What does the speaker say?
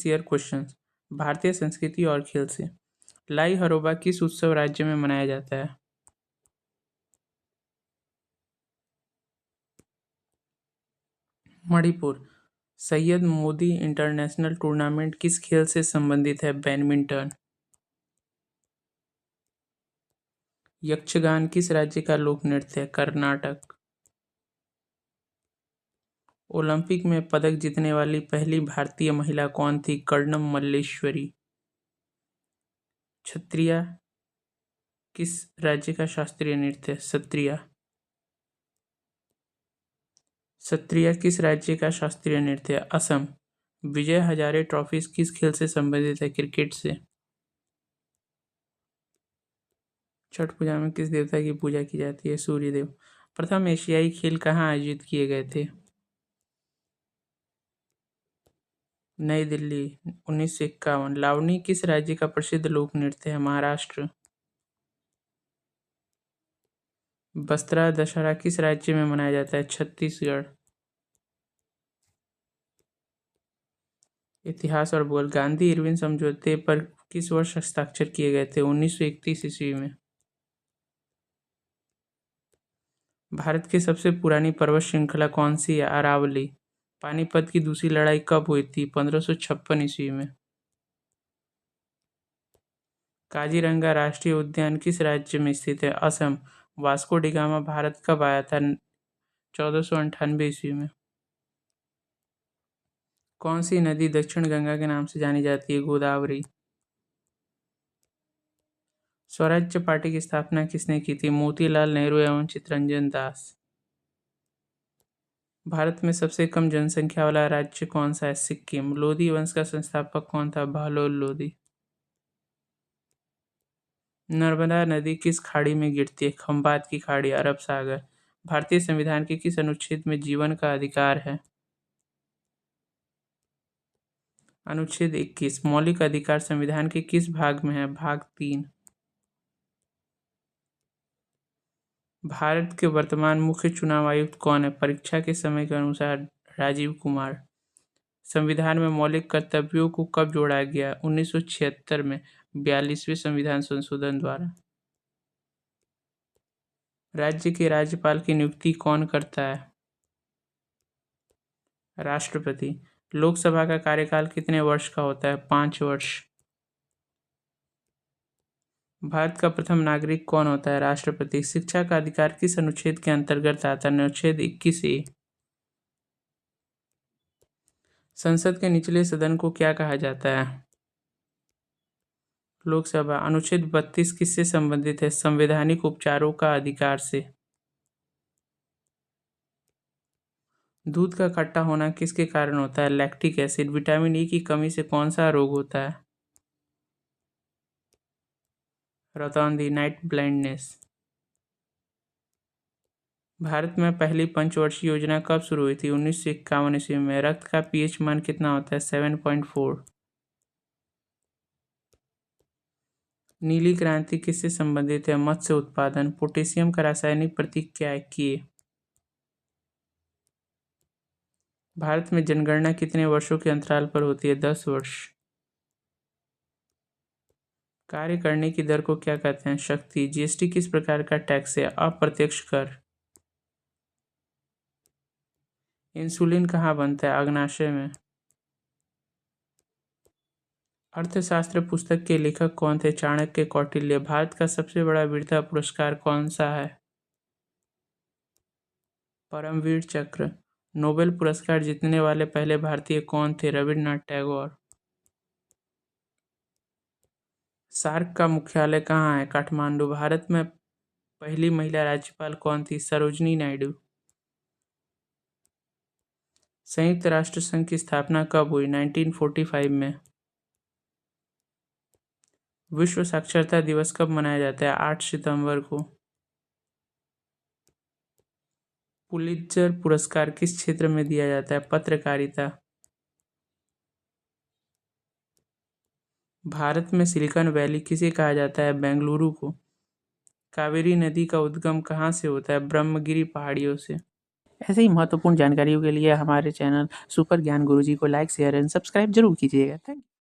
Previous year questions भारतीय संस्कृति और खेल से। लाई हरोबा किस उत्सव राज्य में मनाया जाता है? मणिपुर। सैयद मोदी इंटरनेशनल टूर्नामेंट किस खेल से संबंधित है? बैडमिंटन। यक्षगान किस राज्य का लोक नृत्य है? कर्नाटक। ओलंपिक में पदक जीतने वाली पहली भारतीय महिला कौन थी? कर्णम मल्लेश्वरी। क्षत्रिया किस राज्य का शास्त्रीय नृत्य है? सत्रिया। सत्रिया किस राज्य का शास्त्रीय नृत्य है? असम। विजय हजारे ट्रॉफी किस खेल से संबंधित है? क्रिकेट से। छठ पूजा में किस देवता की पूजा की जाती है? सूर्यदेव। प्रथम एशियाई खेल कहाँ आयोजित किए गए थे? नई दिल्ली 1951। लावनी किस राज्य का प्रसिद्ध लोक नृत्य है? महाराष्ट्र। बस्तरा दशहरा किस राज्य में मनाया जाता है? छत्तीसगढ़। इतिहास और भूगोल। गांधी इरविन समझौते पर किस वर्ष हस्ताक्षर किए गए थे? 1931 ईस्वी में। भारत की सबसे पुरानी पर्वत श्रृंखला कौन सी है? अरावली। पानीपत की दूसरी लड़ाई कब हुई थी? 1556 ईस्वी में। काजीरंगा राष्ट्रीय उद्यान किस राज्य में स्थित है? असम। वास्को डिगामा भारत कब आया था? 1498 ईस्वी में। कौन सी नदी दक्षिण गंगा के नाम से जानी जाती है? गोदावरी। स्वराज्य पार्टी की स्थापना किसने की थी? मोतीलाल नेहरू एवं चित्तरंजन दास। भारत में सबसे कम जनसंख्या वाला राज्य कौन सा है? सिक्किम। लोधी वंश का संस्थापक कौन था? बहलोल लोधी। नर्मदा नदी किस खाड़ी में गिरती है? खंबात की खाड़ी, अरब सागर। भारतीय संविधान के किस अनुच्छेद में जीवन का अधिकार है? अनुच्छेद 21। मौलिक अधिकार संविधान के किस भाग में है? भाग 3। भारत के वर्तमान मुख्य चुनाव आयुक्त कौन है? परीक्षा के समय के अनुसार राजीव कुमार। संविधान में मौलिक कर्तव्यों को कब जोड़ा गया? 1976 में 42वें संविधान संशोधन द्वारा। राज्य के राज्यपाल की नियुक्ति कौन करता है? राष्ट्रपति। लोकसभा का कार्यकाल कितने वर्ष का होता है? 5 वर्ष। भारत का प्रथम नागरिक कौन होता है? राष्ट्रपति। शिक्षा का अधिकार किस अनुच्छेद के अंतर्गत आता है? अनुच्छेद 21A। संसद के निचले सदन को क्या कहा जाता है? लोकसभा। अनुच्छेद 32 किससे संबंधित है? संवैधानिक उपचारों का अधिकार से। दूध का खट्टा होना किसके कारण होता है? Lactic acid. विटामिन ई की कमी से कौन सा रोग होता है? रतौंधी, नाइट ब्लाइंडनेस। भारत में पहली पंचवर्षीय योजना कब शुरू हुई थी? 1951 ईस्वी में। रक्त का पीएच मान कितना होता है? 7.4। नीली क्रांति किससे संबंधित है? मत्स्य उत्पादन। पोटेशियम का रासायनिक प्रतीक क्या है? के। भारत में जनगणना कितने वर्षों के अंतराल पर होती है? 10 वर्ष। कार्य करने की दर को क्या कहते हैं? शक्ति। जीएसटी किस प्रकार का टैक्स है? अप्रत्यक्ष कर। इंसुलिन कहाँ बनता है? अग्नाशय में। अर्थशास्त्र पुस्तक के लेखक कौन थे? चाणक्य, कौटिल्य। भारत का सबसे बड़ा वीरता पुरस्कार कौन सा है? परमवीर चक्र। नोबेल पुरस्कार जीतने वाले पहले भारतीय कौन थे? रविन्द्रनाथ टैगोर। सार्क का मुख्यालय कहाँ है? काठमांडू। भारत में पहली महिला राज्यपाल कौन थी? सरोजनी नायडू। संयुक्त राष्ट्र संघ की स्थापना कब हुई? 1945 में। विश्व साक्षरता दिवस कब मनाया जाता है? 8 सितंबर को। पुलित्जर पुरस्कार किस क्षेत्र में दिया जाता है? पत्रकारिता। भारत में सिलिकॉन वैली किसे कहा जाता है? बेंगलुरु को। कावेरी नदी का उद्गम कहाँ से होता है? ब्रह्मगिरी पहाड़ियों से। ऐसे ही महत्वपूर्ण जानकारियों के लिए हमारे चैनल सुपर ज्ञान गुरुजी को लाइक, शेयर एंड सब्सक्राइब जरूर कीजिएगा। थैंक